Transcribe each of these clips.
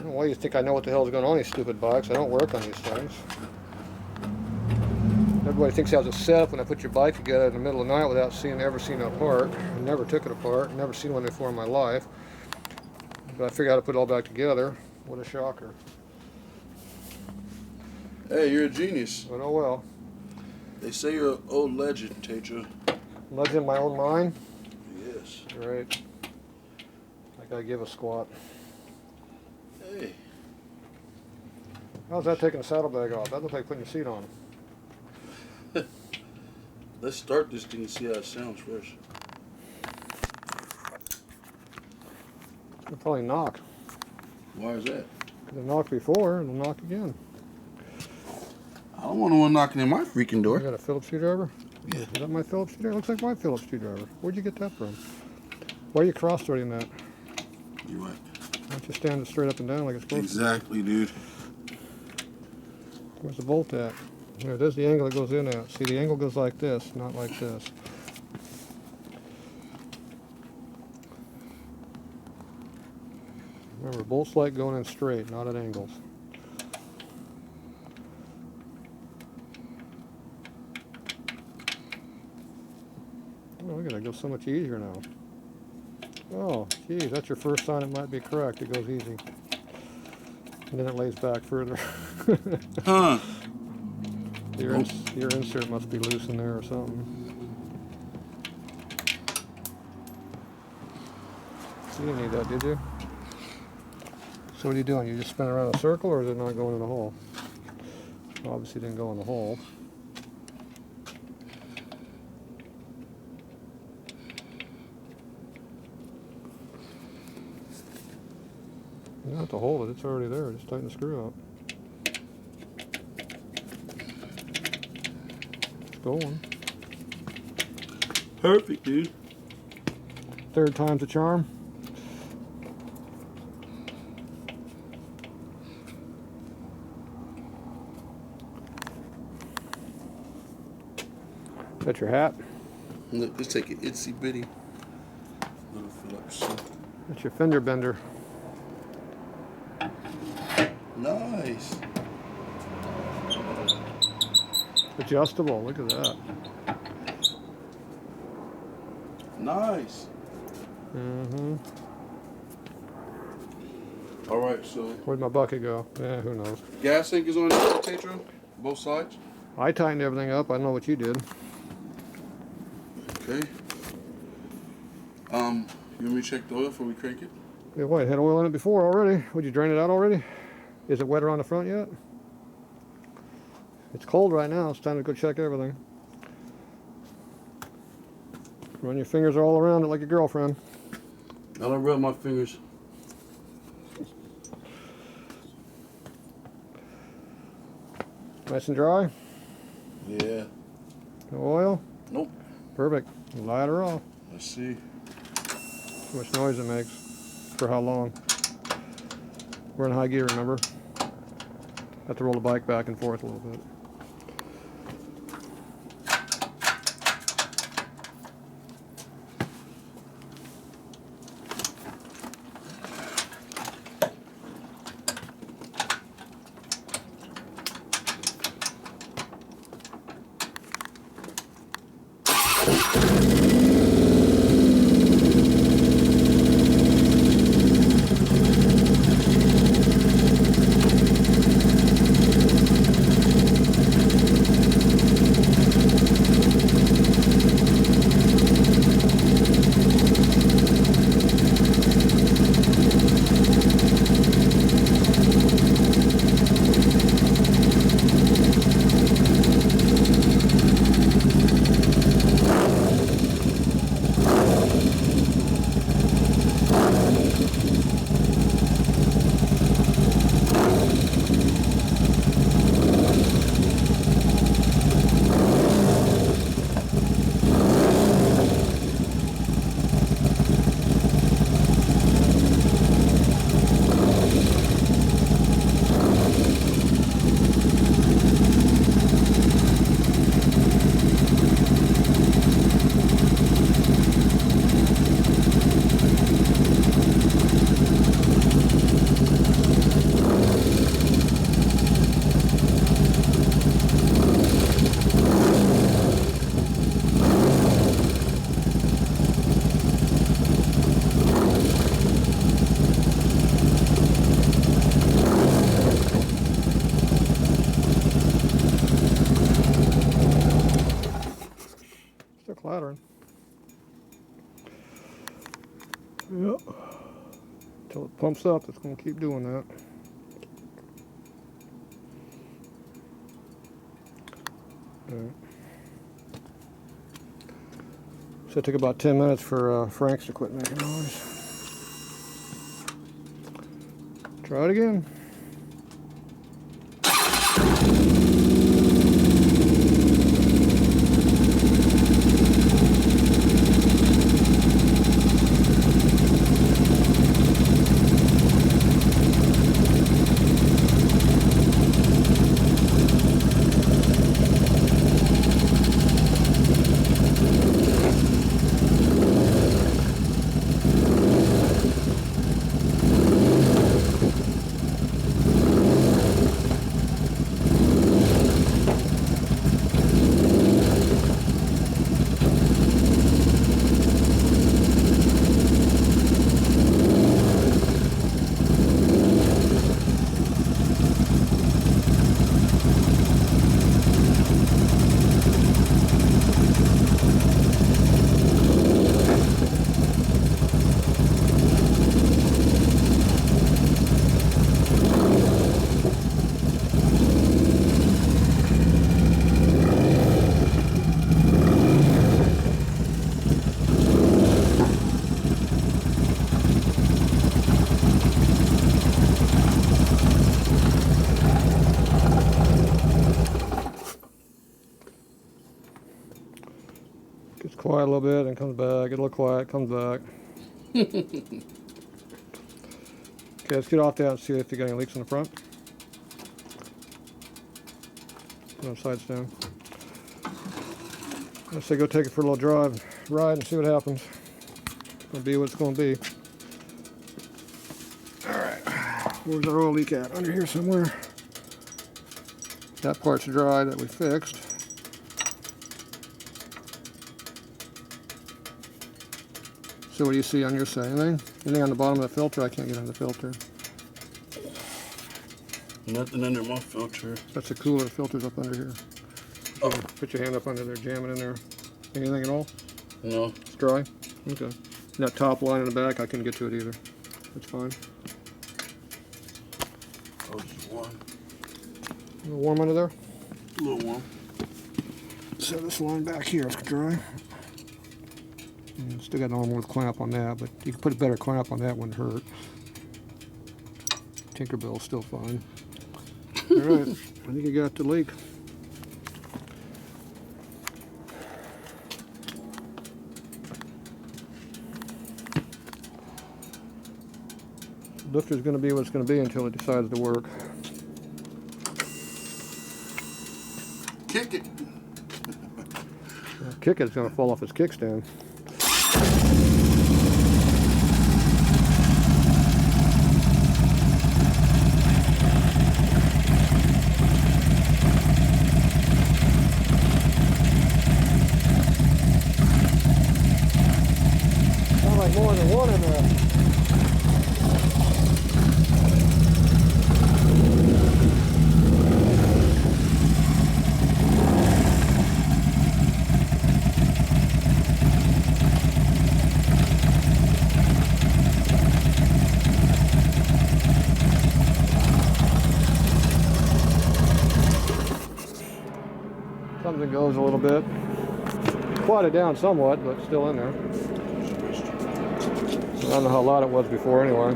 Why do you think I know what the hell is going on these stupid bikes? I don't work on these things. Everybody thinks that was a setup when I put your bike together in the middle of the night without ever seeing it apart. I never took it apart. Never seen one before in my life. But I figured out how to put it all back together. What a shocker. Hey, you're a genius. But oh well. They say you're an old legend, Tatro. Legend in my own mind? Yes. Great. I gotta give a squat. Hey. How's that taking the saddlebag off? That looks like putting your seat on. Let's start this thing and see how it sounds first. It'll probably knock. Why is that? Because it knocked before, and it'll knock again. I don't want no one knocking in my freaking door. You got a Phillips screwdriver? Yeah. Is that my Phillips screwdriver? Looks like my Phillips screwdriver. Where'd you get that from? Why are you cross-threading that? You what? Why don't you stand it straight up and down like it's supposed Exactly, dude. to? Where's the bolt at? There, there's the angle it goes in at. See, the angle goes like this, not like this. Remember, bolts like going in straight, not at angles. Oh, look at it, it goes so much easier now. Oh, geez, that's your first sign it might be correct. It goes easy. And then it lays back further. Huh. Your insert must be loose in there or something. You didn't need that, did you? So what are you doing? You just spin around a circle, or is it not going in the hole? Obviously didn't go in the hole. You don't have to hold it, it's already there. Just tighten the screw up. It's going. Perfect, dude. Third time's a charm. Is that your hat? Look, let's take it itsy bitty. Little Phillips. That's your fender bender. Nice. Adjustable, look at that. Nice. Mm-hmm. All right, so Where'd my bucket go? Yeah, who knows. gas tank is on there, Tatro? Both sides? I tightened everything up. I don't know what you did. Okay. You want me to check the oil before we crank it? Yeah, what, it had oil in it before already. Would you drain it out already? Is it wetter on the front yet? It's cold right now. It's time to go check everything. Run your fingers all around it like your girlfriend. I don't rub my fingers. Nice and dry? Yeah. No oil? Nope. Perfect. Light her off. Let's see. See how much noise it makes. For how long. We're in high gear, remember? Have to roll the bike back and forth a little bit. Yep. Until it pumps up, it's going to keep doing that. Alright. So it took about 10 minutes for Frank's to quit making noise. Try it again. Gets quiet a little bit and comes back. Get a little quiet, comes back. Okay, let's get off that and see if you got any leaks in the front. Put on side stand. Let's say go take it for a little ride and see what happens. It's going to be what it's going to be. Alright, where's our oil leak at? Under here somewhere. That part's dry that we fixed. So what do you see on your side? Anything on the bottom of the filter? I can't get on the filter. Nothing under my filter. That's a cooler. The filter's up under here. Oh. Put your hand up under there, jam it in there. Anything at all? No. It's dry? Okay. And that top line in the back, I couldn't get to it either. That's fine. Oh, it's warm. A little warm under there? A little warm. So this line back here is dry. And still got normal with clamp on that, but you can put a better clamp on that, wouldn't hurt. Tinkerbell's still fine. Alright, I think you got the leak. The lifter's going to be what it's going to be until it decides to work. Kick it. Kick it's going to fall off its kickstand. Sounds like more than one in there. Something goes a little bit. Quieted down somewhat, but still in there. I don't know how loud it was before anyway.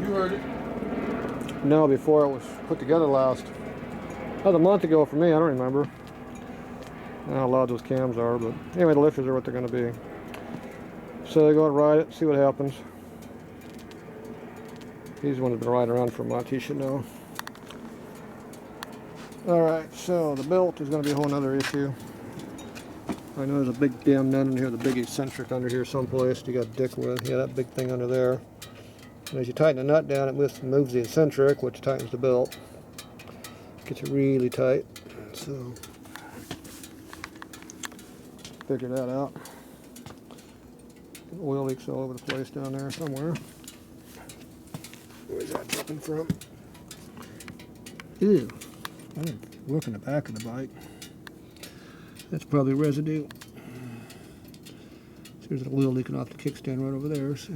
You heard it. No, before it was put together last. That was a month ago for me, I don't remember. I don't know how loud those cams are, but anyway, the lifters are what they're going to be. So they go and ride it, see what happens. He's the one who's been riding around for a month, he should know. Alright, so the belt is going to be a whole other issue. I know there's a big damn nut in here, the big eccentric under here someplace you got to dick with. Yeah, that big thing under there. And as you tighten the nut down, it moves the eccentric, which tightens the belt. Gets it really tight. So, figure that out. Oil leaks all over the place down there somewhere. Where's that dripping from? Ew. I didn't look in the back of the bike. That's probably residue. There's a oil leaking off the kickstand right over there. See?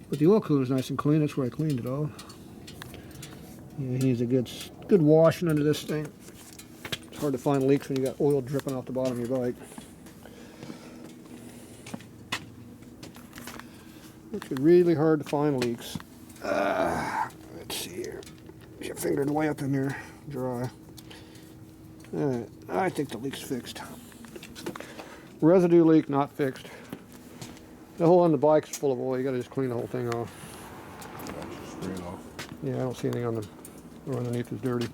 But the oil cooler is nice and clean. That's where I cleaned it all. Yeah, he needs a good washing under this thing. It's hard to find leaks when you got oil dripping off the bottom of your bike. It's really hard to find leaks. Let's see here. Get your finger way up in there, dry. Alright, I think the leak's fixed. Residue leak not fixed. The hole on the bike's full of oil. You gotta just clean the whole thing off. Straight off. Yeah, I don't see anything on the or underneath is dirty.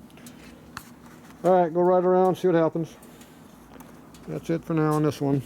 Alright, go right around, see what happens. That's it for now on this one.